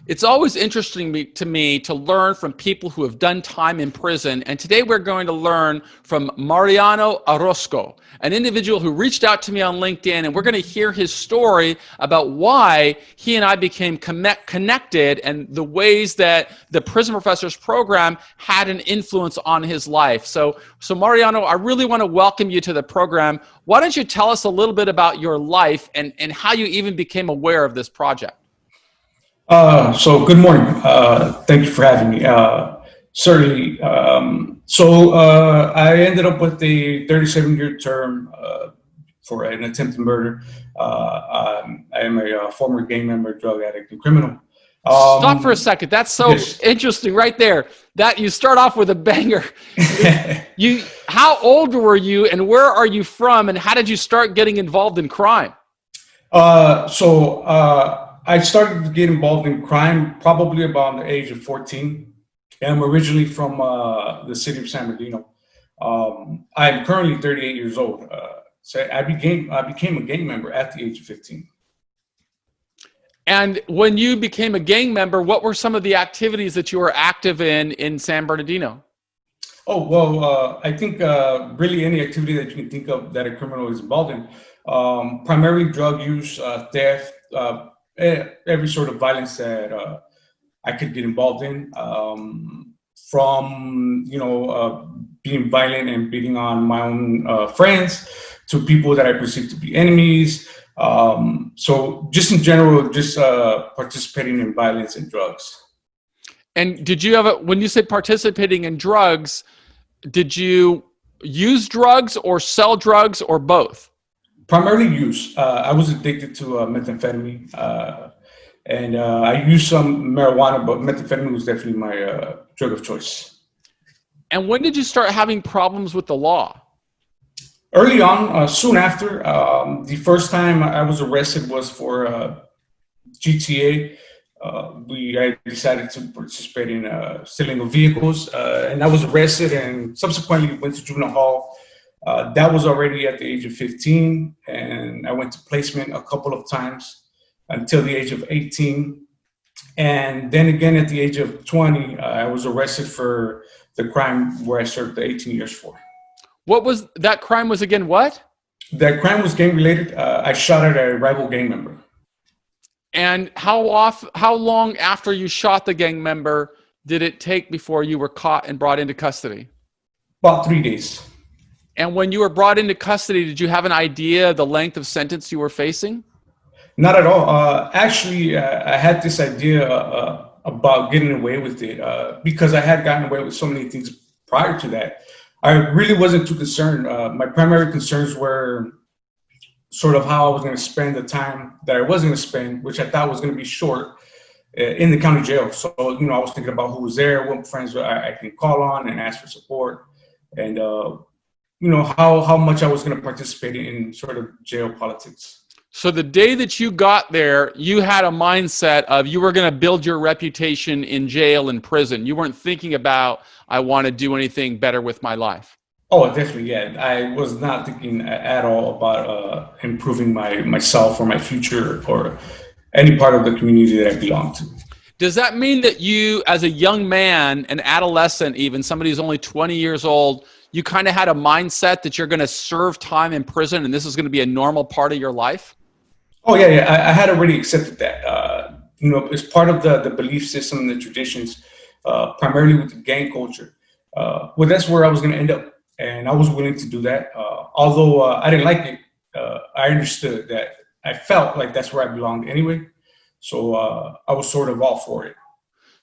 It's always interesting to me to learn from people who have done time in prison. And today we're going to learn from Mariano Orosco, an individual who reached out to me on LinkedIn, and we're going to hear his story about why he and I became connected and the ways that the Prison Professors program had an influence on his life. So Mariano, I really want to welcome you to the program. Why don't you tell us a little bit about your life and how you even became aware of this project? So good morning. Thank you for having me. Certainly. I ended up with a 37-year term for an attempted murder. I am a former gang member, drug addict, and criminal. Stop for a second. That's so interesting right there. That you start off with a banger. How old were you, and where are you from, and how did you start getting involved in crime? I started to get involved in crime probably about the age of 14. I'm originally from the city of San Bernardino. I'm currently 38 years old. So I became a gang member at the age of 15. And when you became a gang member, what were some of the activities that you were active in San Bernardino? Oh, well, I think really any activity that you can think of that a criminal is involved in. Primarily drug use, theft, every sort of violence that I could get involved in, from being violent and beating on my own friends to people that I perceive to be enemies. So just in general, just participating in violence and drugs. And did you when you said participating in drugs, did you use drugs or sell drugs or both? Primarily use. I was addicted to methamphetamine, and I used some marijuana, but methamphetamine was definitely my drug of choice. And when did you start having problems with the law? Early on, soon after. The first time I was arrested was for GTA. I decided to participate in stealing of vehicles, and I was arrested and subsequently went to juvenile hall. That was already at the age of 15, and I went to placement a couple of times until the age of 18. And then again at the age of 20, I was arrested for the crime where I served the 18 years for. What was that crime was again what? That crime was gang related. I shot at a rival gang member. And how long after you shot the gang member did it take before you were caught and brought into custody? About 3 days. And when you were brought into custody, did you have an idea the length of sentence you were facing? Not at all. Actually, I had this idea about getting away with it because I had gotten away with so many things prior to that. I really wasn't too concerned. My primary concerns were sort of how I was going to spend the time that I was going to spend, which I thought was going to be short in the county jail. So, I was thinking about who was there, what friends I can call on and ask for support, and how much I was going to participate in sort of jail politics. So the day that you got there, you had a mindset of you were going to build your reputation in jail and prison. You weren't thinking about, I want to do anything better with my life. Oh, definitely, yeah. I was not thinking at all about improving myself or my future or any part of the community that I belong to. Does that mean that you, as a young man, an adolescent even, somebody who's only 20 years old, you kind of had a mindset that you're going to serve time in prison and this is going to be a normal part of your life? Oh, yeah. I had already accepted that. It's part of the belief system and the traditions, primarily with the gang culture. Well, that's where I was going to end up. And I was willing to do that. Although I didn't like it, I understood that I felt like that's where I belonged anyway. So I was sort of all for it.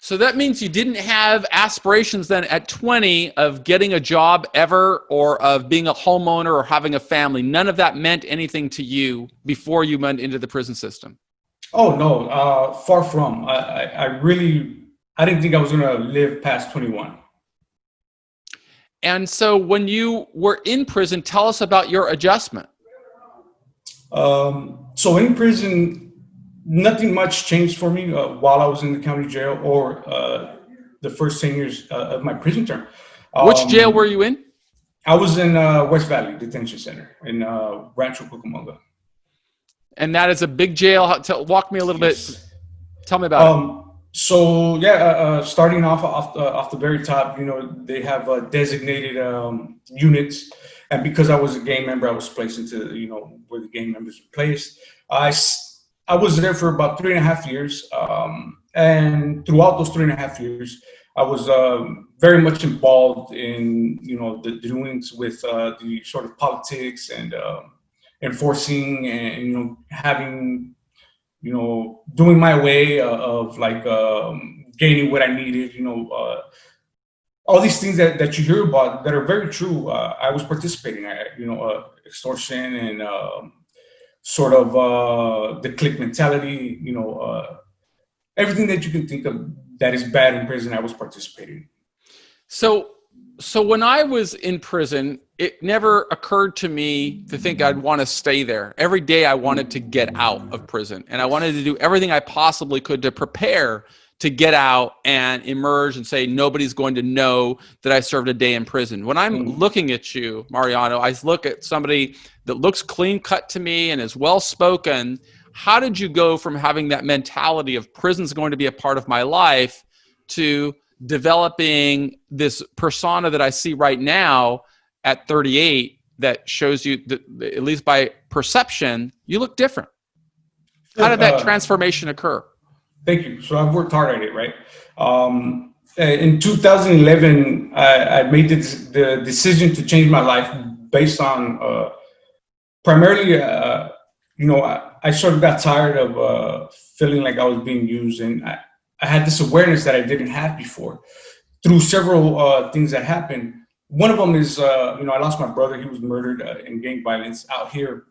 So that means you didn't have aspirations then at 20 of getting a job ever or of being a homeowner or having a family. None of that meant anything to you before you went into the prison system. Oh, no, far from. I didn't think I was going to live past 21. And so when you were in prison, tell us about your adjustment. So in prison, nothing much changed for me while I was in the county jail or the first 10 years of my prison term. Which jail were you in? I was in West Valley Detention Center in Rancho Cucamonga. And that is a big jail. Walk me a little bit. Tell me about it. So yeah, starting off the very top, they have designated units, and because I was a gang member, I was placed into where the gang members were placed. I was there for about 3.5 years, and throughout those 3.5 years, I was very much involved in the doings with the sort of politics and enforcing and having doing my way of like gaining what I needed, all these things that you hear about that are very true. I was participating at, extortion and sort of the clique mentality, everything that you can think of that is bad in prison, I was participating. So when I was in prison, it never occurred to me to think I'd want to stay there. Every day I wanted to get out of prison, and I wanted to do everything I possibly could to prepare to get out and emerge and say nobody's going to know that I served a day in prison. When I'm looking at you, Mariano, I look at somebody that looks clean cut to me and is well spoken. How did you go from having that mentality of prison's going to be a part of my life to developing this persona that I see right now at 38 that shows you that, at least by perception, you look different? How did that transformation occur? Thank you. So I've worked hard at it, right? In 2011, I made the decision to change my life based on primarily, I sort of got tired of feeling like I was being used, and I had this awareness that I didn't have before through several things that happened. One of them is, I lost my brother. He was murdered in gang violence out here.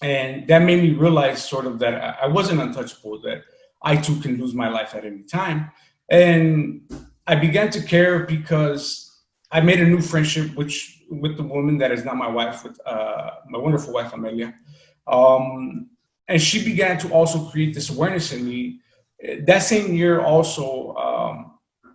And that made me realize sort of that I wasn't untouchable, that I too can lose my life at any time. And I began to care because I made a new friendship with the woman that is now my wife, with my wonderful wife, Amelia. And she began to also create this awareness in me. That same year also,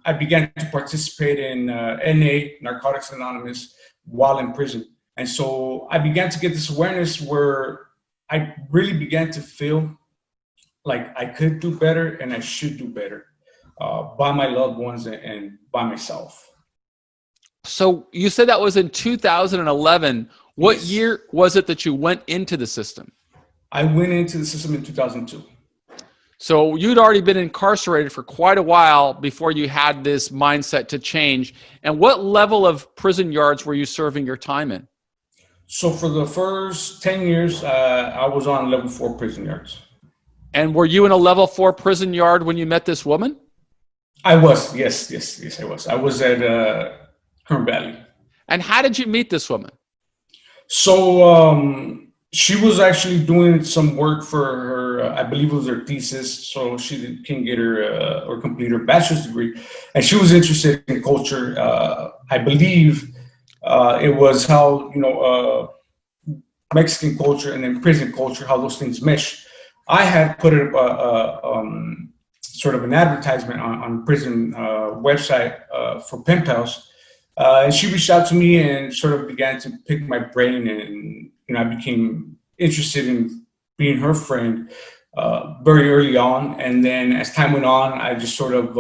I began to participate in NA, Narcotics Anonymous, while in prison. And so I began to get this awareness where I really began to feel like I could do better and I should do better by my loved ones and by myself. So you said that was in 2011. What Yes. year was it that you went into the system? I went into the system in 2002. So you'd already been incarcerated for quite a while before you had this mindset to change. And what level of prison yards were you serving your time in? So for the first 10 years, I was on level 4 prison yards. And were you in a level 4 prison yard when you met this woman? I was, yes, I was. I was at Kern Valley. And how did you meet this woman? So she was actually doing some work for her, I believe it was her thesis, so she can get her or complete her bachelor's degree. And she was interested in culture. I believe it was how, Mexican culture and then prison culture, how those things mesh. I had put sort of an advertisement on prison website for pen pals. And she reached out to me and sort of began to pick my brain, and I became interested in being her friend very early on. And then as time went on, I just sort of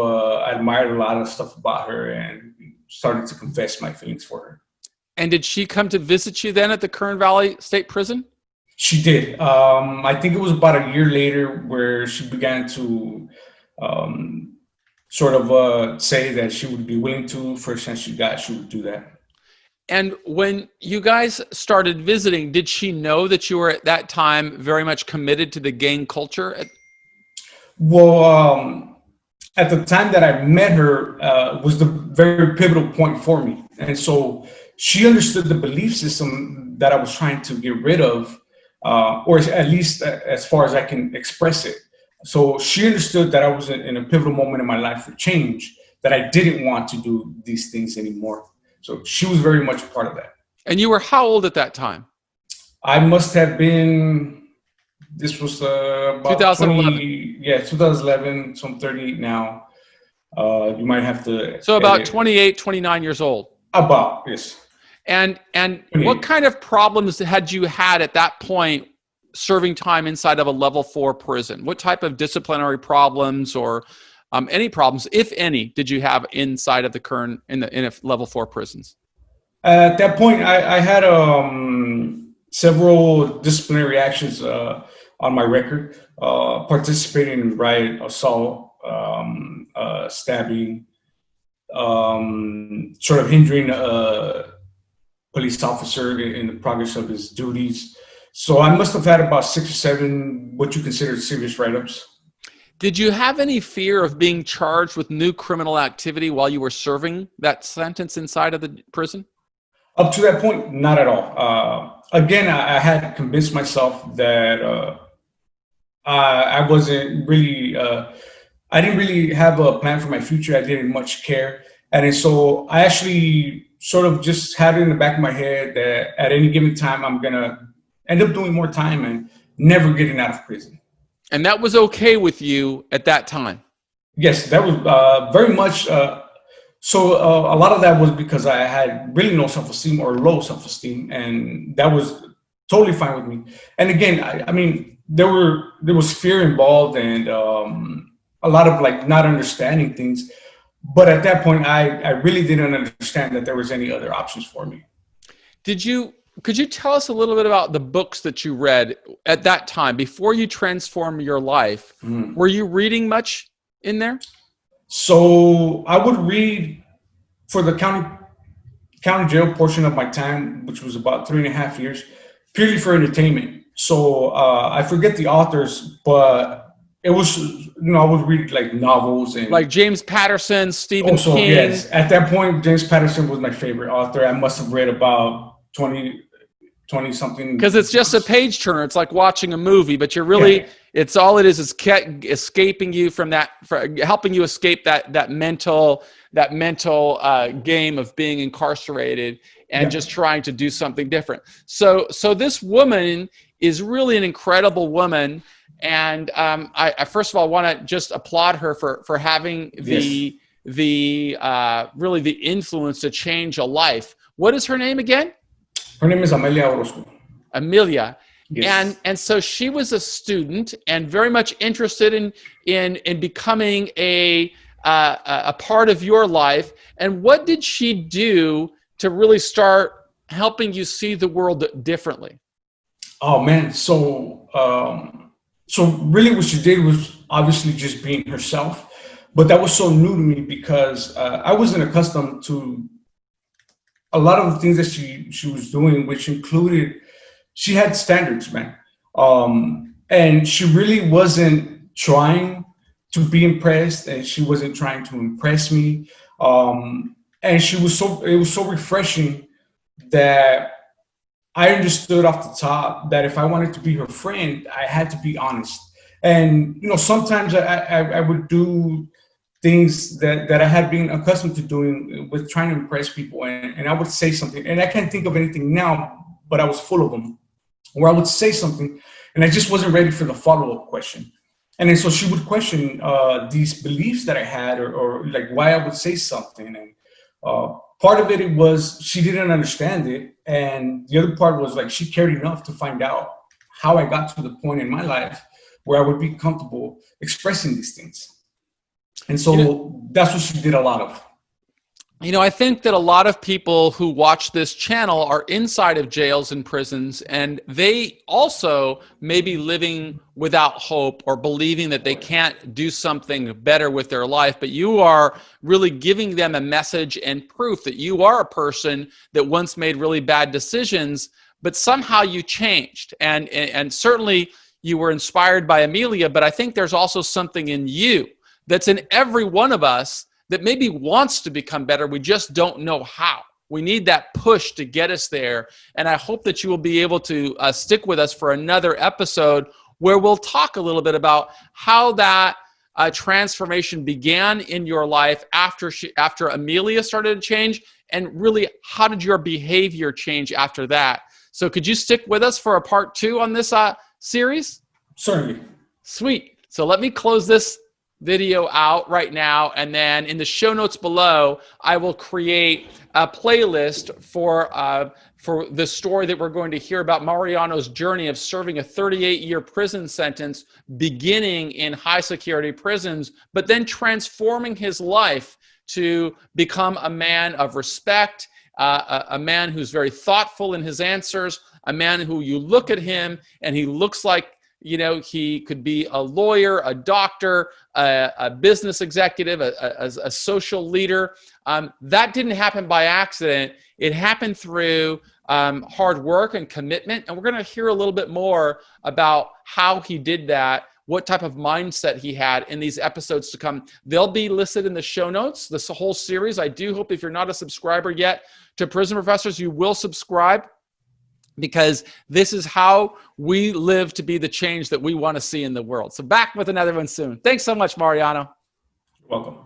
admired a lot of stuff about her and started to confess my feelings for her. And did she come to visit you then at the Kern Valley State Prison? She did. I think it was about a year later where she began to sort of say that she would be willing to, first chance she got, she would do that. And when you guys started visiting, did she know that you were at that time very much committed to the gang culture? Well, at the time that I met her was the very pivotal point for me. And so she understood the belief system that I was trying to get rid of, or at least as far as I can express it. So she understood that I was in a pivotal moment in my life for change, that I didn't want to do these things anymore. So she was very much a part of that. And you were how old at that time? I must have been, this was about 2011. 2011, so I'm 38 now. You might have to. So about 28, 29 years old. About, yes. And what kind of problems had you had at that point serving time inside of a level 4 prison? What type of disciplinary problems or Any problems, if any, did you have inside of the current in a level 4 prisons? At that point, I had several disciplinary actions on my record, participating in riot, assault, stabbing, sort of hindering a police officer in the progress of his duties. So I must have had about 6 or 7 what you consider serious write-ups. Did you have any fear of being charged with new criminal activity while you were serving that sentence inside of the prison? Up to that point, not at all. Again, I had convinced myself that I wasn't really, I didn't really have a plan for my future. I didn't much care. And so I actually sort of just had it in the back of my head that at any given time, I'm going to end up doing more time and never getting out of prison. And that was okay with you at that time? Yes, that was very much. So a lot of that was because I had really no self-esteem or low self-esteem, and that was totally fine with me. And again, I mean, there was fear involved and a lot of like not understanding things. But at that point, I really didn't understand that there was any other options for me. Could you tell us a little bit about the books that you read at that time before you transformed your life? Were you reading much in there? So I would read for the county jail portion of my time, which was about 3.5 years, purely for entertainment. So I forget the authors, but it was, I would read like novels and like James Patterson, Stephen King. Yes, at that point, James Patterson was my favorite author. I must have read about 20 something. Because it's just a page turner. It's like watching a movie, but you're really, it's all it is escaping you from that, helping you escape that mental game of being incarcerated and just trying to do something different. So this woman is really an really woman. And I first of all want to just applaud her for having the really the influence to change a life. What is her name again? Her name is Mariano Orosco. Amelia. Yes. And so she was a student and very much interested in becoming a part of your life. And what did she do to really start helping you see the world differently? Oh man, so really what she did was obviously just being herself, but that was so new to me because I wasn't accustomed to a lot of the things that she was doing, which included, she had standards, man. And she really wasn't trying to be impressed, and she wasn't trying to impress me. And it was so refreshing that I understood off the top that if I wanted to be her friend, I had to be honest. And, sometimes I would do things that I had been accustomed to doing with trying to impress people. And I would say something, and I can't think of anything now, but I was full of them, where I would say something and I just wasn't ready for the follow-up question. And then so she would question these beliefs that I had or like why I would say something. And part of it was she didn't understand it. And the other part was like she cared enough to find out how I got to the point in my life where I would be comfortable expressing these things. And so that's what she did a lot of. I think that a lot of people who watch this channel are inside of jails and prisons, and they also may be living without hope or believing that they can't do something better with their life. But you are really giving them a message and proof that you are a person that once made really bad decisions, but somehow you changed. And certainly you were inspired by Amelia, but I think there's also something in you that's in every one of us that maybe wants to become better. We just don't know how. We need that push to get us there. And I hope that you will be able to stick with us for another episode where we'll talk a little bit about how that transformation began in your life after Amelia started to change, and really how did your behavior change after that. So could you stick with us for a part 2 on this series? Certainly. Sweet. So let me close this video out right now, and then in the show notes below, I will create a playlist for the story that we're going to hear about Mariano's journey of serving a 38-year prison sentence, beginning in high security prisons, but then transforming his life to become a man of respect, a man who's very thoughtful in his answers, a man who you look at him and he looks like, you know, he could be a lawyer, a doctor, a business executive, a social leader. That didn't happen by accident. It happened through hard work and commitment. And we're going to hear a little bit more about how he did that, what type of mindset he had in these episodes to come. They'll be listed in the show notes, this whole series. I do hope if you're not a subscriber yet to Prison Professors, you will subscribe, because this is how we live to be the change that we want to see in the world. So back with another one soon. Thanks so much, Mariano. You're welcome.